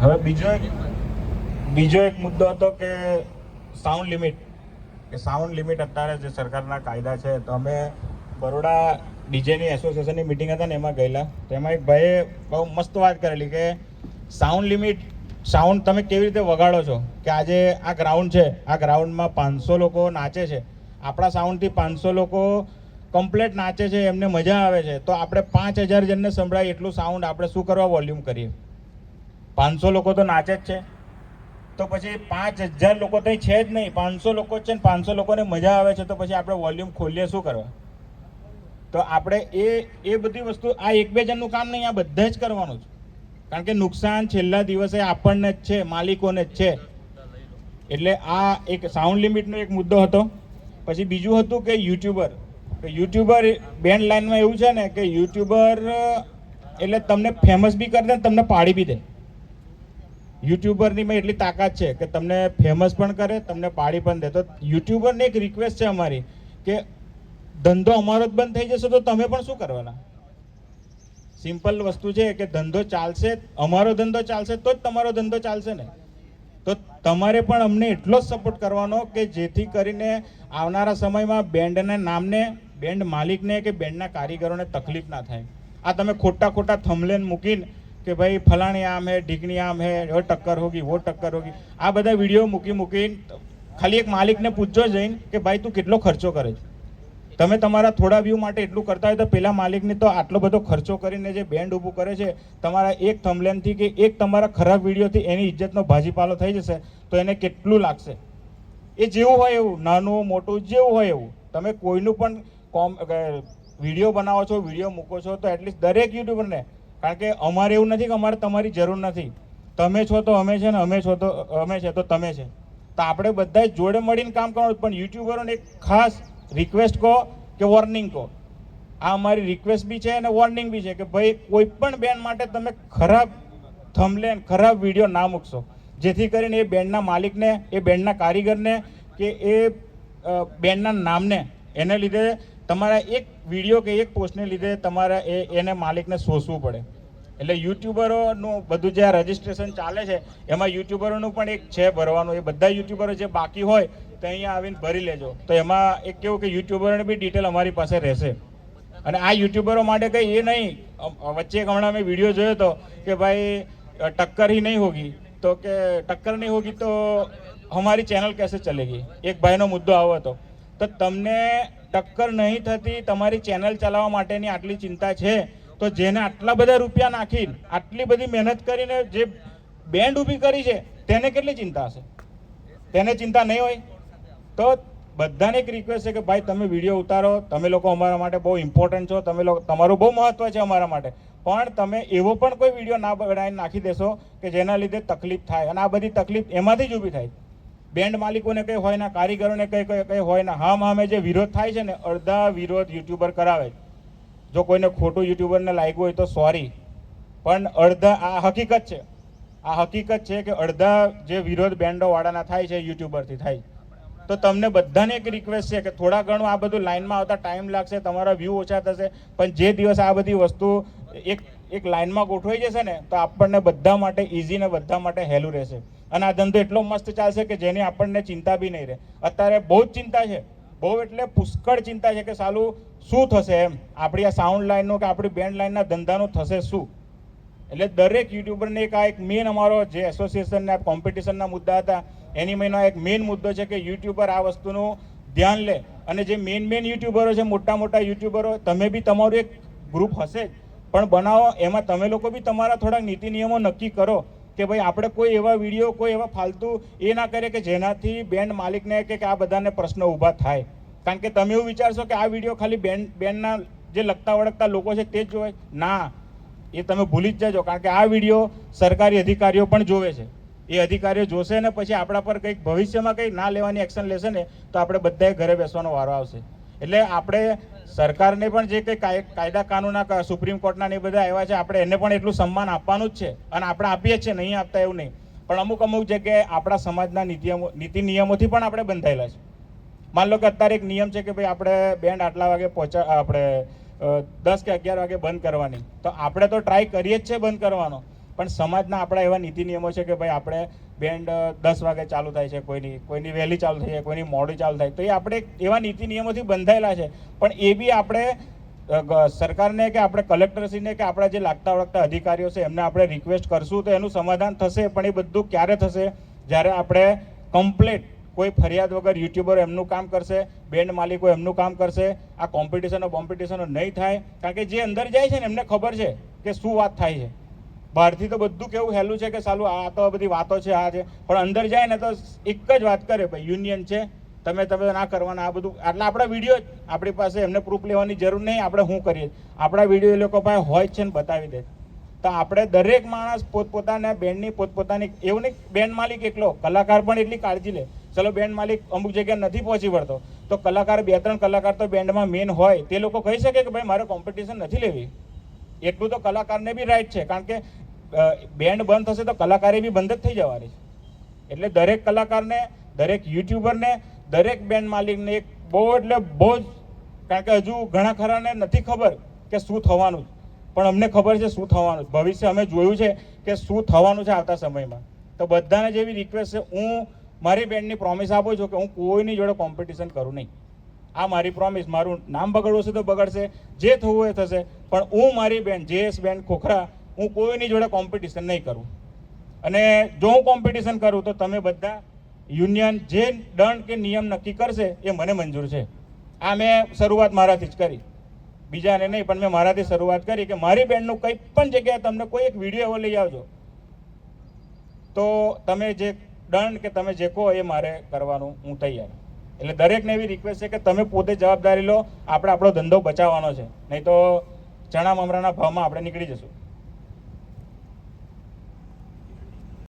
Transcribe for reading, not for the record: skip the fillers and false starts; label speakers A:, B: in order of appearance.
A: હવે બીજો એક મુદ્દો હતો કે સાઉન્ડ લિમિટ. કે સાઉન્ડ લિમિટ અત્યારે જે સરકારના કાયદા છે, તો અમે બરોડા ડીજેની એસોસિએશનની મિટિંગ હતા ને એમાં ગયેલા. તો એમાં એક ભાઈએ બહુ મસ્ત વાત કરેલી કે સાઉન્ડ લિમિટ, સાઉન્ડ તમે કેવી રીતે વગાડો છો. કે આજે આ ગ્રાઉન્ડ છે, આ ગ્રાઉન્ડમાં 500 લોકો નાચે છે, આપણા સાઉન્ડથી 500 લોકો કમ્પ્લેટ નાચે છે, એમને મજા આવે છે, તો આપણે 5000 જણને સંભળાય એટલું સાઉન્ડ આપણે શું કરવા વોલ્યુમ કરીએ. 500 લોકો તો નાચે જ છે, તો પછી 5000 લોકો તો છે જ નહીં, 500 લોકો જ છે ને 500 લોકોને મજા આવે છે, તો પછી આપણે વોલ્યુમ ખોલીએ શું કરવા. તો આપણે એ બધી વસ્તુ, આ એક બે જણનું કામ નહીં, આ બધે જ કરવાનું છે. કારણ કે નુકસાન છેલ્લા દિવસે આપણને જ છે, માલિકોને જ છે. એટલે આ એક સાઉન્ડ લિમિટનો એક મુદ્દો હતો. પછી બીજું હતું કે યુટ્યુબર બેન્ડ લાઇનમાં એવું છે ને કે યુટ્યુબર એટલે તમને ફેમસ બી કરી દે ને તમને પાડી બી દે. યુટ્યુબરની મેં એટલી તાકાત છે કે તમને ફેમસ પણ કરે, તમને પાડી પણ દે. તો યુટ્યુબરને એક રિક્વેસ્ટ છે અમારી કે ધંધો અમારો જ બંધ થઈ જશે તો તમે પણ શું કરવાના. સિમ્પલ વસ્તુ છે કે ધંધો ચાલશે, અમારો ધંધો ચાલશે તો જ તમારો ધંધો ચાલશે ને. તો તમારે પણ અમને એટલો જ સપોર્ટ કરવાનો કે જેથી કરીને આવનારા સમયમાં બેન્ડના નામને, બેન્ડ માલિકને કે બેન્ડના કારીગરોને તકલીફ ના થાય. આ તમે ખોટા થંબનેલ મૂકીને કે ભાઈ ફલાણી આમ હે, ઢીકની આમ હે, વો ટક્કર હોગી, વો ટક્કર હોગી, આ બધા વિડીયો મૂકીને ખાલી એક માલિકને પૂછજો જઈને કે ભાઈ તું કેટલો ખર્ચો કરે છે. તમે તમારા થોડા વ્યૂ માટે એટલું કરતા હોય તો પેલા માલિકને તો આટલો બધો ખર્ચો કરીને જે બેન્ડ ઊભું કરે છે, તમારા એક થંબનેલથી કે એક તમારા ખરાબ વિડીયોથી એની ઇજ્જતનો ભાજીપાલો થઈ જશે તો એને કેટલું લાગશે. એ જેવું હોય એવું, નાનું મોટું જેવું હોય એવું, તમે કોઈનું પણ વિડીયો બનાવો છો, વિડીયો મૂકો છો, તો એટલીસ્ટ દરેક યુટ્યુબરને, કારણ કે અમારે એવું નથી કે અમારે તમારી જરૂર નથી, તમે છો તો અમે છે ને અમે છો તો અમે છે તો તમે છે, તો આપણે બધા જોડે મળીને કામ કરવાનું. પણ યુટ્યુબરોને એક ખાસ રિક્વેસ્ટ કહો કે વોર્નિંગ કહો, આ અમારી રિક્વેસ્ટ બી છે અને વોર્નિંગ બી છે કે ભાઈ કોઈ પણ બેન્ડ માટે તમે ખરાબ થંબનેલ, ખરાબ વિડીયો ના મૂકશો, જેથી કરીને એ બેન્ડના માલિકને, એ બેન્ડના કારીગરને કે એ બેન્ડના નામને એને લીધે તમારા એક વિડીયો કે એક પોસ્ટને લીધે તમારા એને માલિકને સોસવું પડે. એટલે યુટ્યુબરોનું બધું જે આ રજિસ્ટ્રેશન ચાલે છે એમાં યુટ્યુબરોનું પણ એક છે ભરવાનું. એ બધા યુટ્યુબરો જે બાકી હોય તો અહીંયા આવીને ભરી લેજો. તો એમાં એક કેવું કે યુટ્યુબરોને બી ડિટેલ અમારી પાસે રહેશે. અને આ યુટ્યુબરો માટે કંઈ એ નહીં, વચ્ચે એક હમણાં મેં વિડીયો જોયો હતો કે ભાઈ ટક્કર ही नहीं होगी, તો કે ટક્કર નહીં હોગી તો હમારી ચેનલ कैसे चलेगी. એક ભાઈનો મુદ્દો આવો હતો. તો તમને ટક્કર નહીં થતી, તમારી ચેનલ ચલાવવા માટેની આટલી ચિંતા છે, તો જેને આટલા બધા રૂપિયા નાખીને આટલી બધી મહેનત કરીને જે બેન્ડ ઊભી કરી છે તેને કેટલી ચિંતા હશે. તેને ચિંતા નહીં હોય. તો બધાને એક રિક્વેસ્ટ છે કે ભાઈ તમે વિડીયો ઉતારો, તમે લોકો અમારા માટે બહુ ઇમ્પોર્ટન્ટ છો, તમે લોકો, તમારું બહુ મહત્વ છે અમારા માટે, પણ તમે એવો પણ કોઈ વિડીયો ના બનાવીને નાખી દેશો કે જેના લીધે તકલીફ થાય. અને આ બધી તકલીફ એમાંથી જ ઊભી થાય. બેન્ડ માલિકોને કંઈ હોય ના, કારીગરોને કંઈ હોય ના, હામે જે વિરોધ થાય છે ને, અડધા વિરોધ યુટ્યુબર કરાવે. જો કોઈને ખોટું યુટ્યુબરને લાગ્યું હોય તો સોરી, પણ અડધા, આ હકીકત છે, આ હકીકત છે કે અડધા જે વિરોધ બેન્ડો વાળાના થાય છે યુટ્યુબરથી થાય. તો તમને બધાને એક રિક્વેસ્ટ છે કે થોડા ઘણું આ બધું લાઇનમાં આવતા ટાઈમ લાગશે, તમારા વ્યૂ ઓછા થશે, પણ જે દિવસ આ બધી વસ્તુ એક લાઇનમાં ગોઠવાઈ જશે ને તો આપણને બધા માટે ઇઝી ને બધા માટે હેલું રહેશે. અને આ ધંધો એટલો મસ્ત ચાલશે કે જેની આપણને ચિંતા બી નહીં રહે. અત્યારે બહુ જ ચિંતા છે, બહુ એટલે પુષ્કળ ચિંતા છે કે સાલું શું થશે એમ, આપણી આ સાઉન્ડ લાઇનનો કે આપણી બેન્ડ લાઇનના ધંધાનું થશે શું. એટલે દરેક યુટ્યુબરને એક આ એક મેઇન અમારો જે એસોસિએશનના કોમ્પિટિશનના મુદ્દા હતા એની મહિનો એક મેઇન મુદ્દો છે કે યુટ્યુબર આ વસ્તુનું ધ્યાન લે. અને જે મેઇન યુટ્યુબરો છે, મોટા યુટ્યુબરો, તમે બી તમારું એક ગ્રુપ હશે જ, પણ બનાવો, એમાં તમે લોકો બી તમારા થોડાક નીતિ નિયમો નક્કી કરો કે ભાઈ આપણે કોઈ એવા વિડીયો, કોઈ એવા ફાલતુ એ ના કરે કે જેનાથી બેન્ડ માલિકને કે આ બધાને પ્રશ્નો ઊભા થાય. કારણ કે તમે એવું વિચારશો કે આ વિડીયો ખાલી બેન્ડના જે લગતા વળગતા લોકો છે તે જ જોવે, ના, એ તમે ભૂલી જ જજો. કારણ કે આ વિડીયો સરકારી અધિકારીઓ પણ જોવે છે. એ અધિકારીઓ જોશે ને પછી આપણા પર કંઈક ભવિષ્યમાં કંઈ ના લેવાની એક્શન લેશે ને તો આપણે બધાએ ઘરે બેસવાનો વારો આવશે. એટલે આપણે સરકારને પણ જે કંઈ કાયદા કાનૂનના સુપ્રીમ કોર્ટના ને બધા આવ્યા છે, આપણે એને પણ એટલું સન્માન આપવાનું જ છે અને આપણે આપીએ જ છે, નહીં આપતા એવું નહીં. પણ અમુક જગ્યાએ આપણા સમાજના નીતિ નિયમોથી પણ આપણે બંધાયેલા છે. માન લો કે અત્યારે એક નિયમ છે કે ભાઈ આપણે બેન્ડ આટલા વાગે આપણે 10 કે 11 વાગે બંધ કરવાની, તો આપણે તો ટ્રાય કરીએ જ છે બંધ કરવાનો, પણ સમાજના આપણા એવા નીતિ નિયમો છે કે ભાઈ આપણે બેન્ડ 10 વાગે ચાલુ થાય છે, કોઈની વહેલી ચાલુ થાય છે, કોઈની મોડી ચાલુ થાય, તો એ આપણે એવા નીતિ નિયમોથી બંધાયેલા છે. પણ એ બી આપણે સરકારને કે આપણે કલેક્ટરશ્રીને કે આપણા જે લાગતા વળગતા અધિકારીઓ છે એમને આપણે રિક્વેસ્ટ કરશું તો એનું સમાધાન થશે. પણ એ બધું ક્યારે થશે? જ્યારે આપણે કમ્પ્લીટ કોઈ ફરિયાદ વગર યુટ્યુબરો એમનું કામ કરશે, બેન્ડ માલિકો એમનું કામ કરશે, આ કોમ્પિટિશનો નહીં થાય. કારણ કે જે અંદર જાય છે ને એમને ખબર છે કે શું વાત થાય છે. બહારથી તો બધું કેવું હેલું છે કે સાલું આ તો બધી વાતો છે, આ છે, પણ અંદર જાય ને તો એક જ વાત કરે, ભાઈ યુનિયન છે, તમે ના કરવાના, આ બધું. એટલે આપણા વિડીયો આપણી પાસે, એમને પ્રૂફ લેવાની જરૂર નહીં. આપણે શું કરીએ, આપણા વિડીયો એ લોકો પાસે હોય જ છે ને બતાવી દે. તો આપણે દરેક માણસ પોતપોતાના બેન્ડની પોતપોતાની, એવું નહીં બેન્ડ માલિક એકલો, કલાકાર પણ એટલી કાળજી લે. ચલો બેન્ડ માલિક અમુક જગ્યાએ નથી પહોંચી વળતો, તો કલાકાર 2-3 કલાકાર તો બેન્ડમાં મેન હોય, તે લોકો કહી શકે કે ભાઈ મારે કોમ્પિટિશન નથી લેવી. એટલું તો કલાકારને બી રાઈટ છે, કારણ કે બેન્ડ બંધ થશે તો કલાકારી બી બંધ જ થઈ જવાની છે. એટલે દરેક કલાકારને, દરેક યુટ્યુબરને, દરેક બેન્ડ માલિકને એક બહુ એટલે બહુ જ, કારણ કે હજુ ઘણા ખરાને નથી ખબર કે શું થવાનું, પણ અમને ખબર છે શું થવાનું. ભવિષ્ય અમે જોયું છે કે શું થવાનું છે આવતા સમયમાં. તો બધાને જેવી રિક્વેસ્ટ છે, હું મારી બેન્ડની પ્રોમિસ આપું છું કે હું કોઈની જોડે કોમ્પિટિશન કરું નહીં. આ મારી પ્રોમિસ. મારું નામ બગડવું છે તો બગડશે, જે થવું એ થશે, પણ હું મારી બેન્ડ JS બેન્ડ ખોખરા, હું કોઈની જોડે કોમ્પિટિશન નહીં કરું. અને જો હું કોમ્પિટિશન કરું તો તમે બધા યુનિયન જે દંડ કે નિયમ નક્કી કરશે એ મને મંજૂર છે. આ મેં શરૂઆત મારાથી જ કરી, બીજાને નહીં, પણ મેં મારાથી શરૂઆત કરી કે મારી બેન્ડનું કંઈ પણ જગ્યાએ તમને કોઈ એક વિડીયો એવો લઈ આવજો તો તમે જે દંડ કે તમે જે કહો એ મારે કરવાનું હું તૈયાર. એટલે દરેકને એવી રિક્વેસ્ટ છે કે તમે પોતે જવાબદારી લો. આપણે આપણો ધંધો બચાવવાનો છે, નહીં તો ચણા મમરાના ભાવમાં આપણે નીકળી જશું.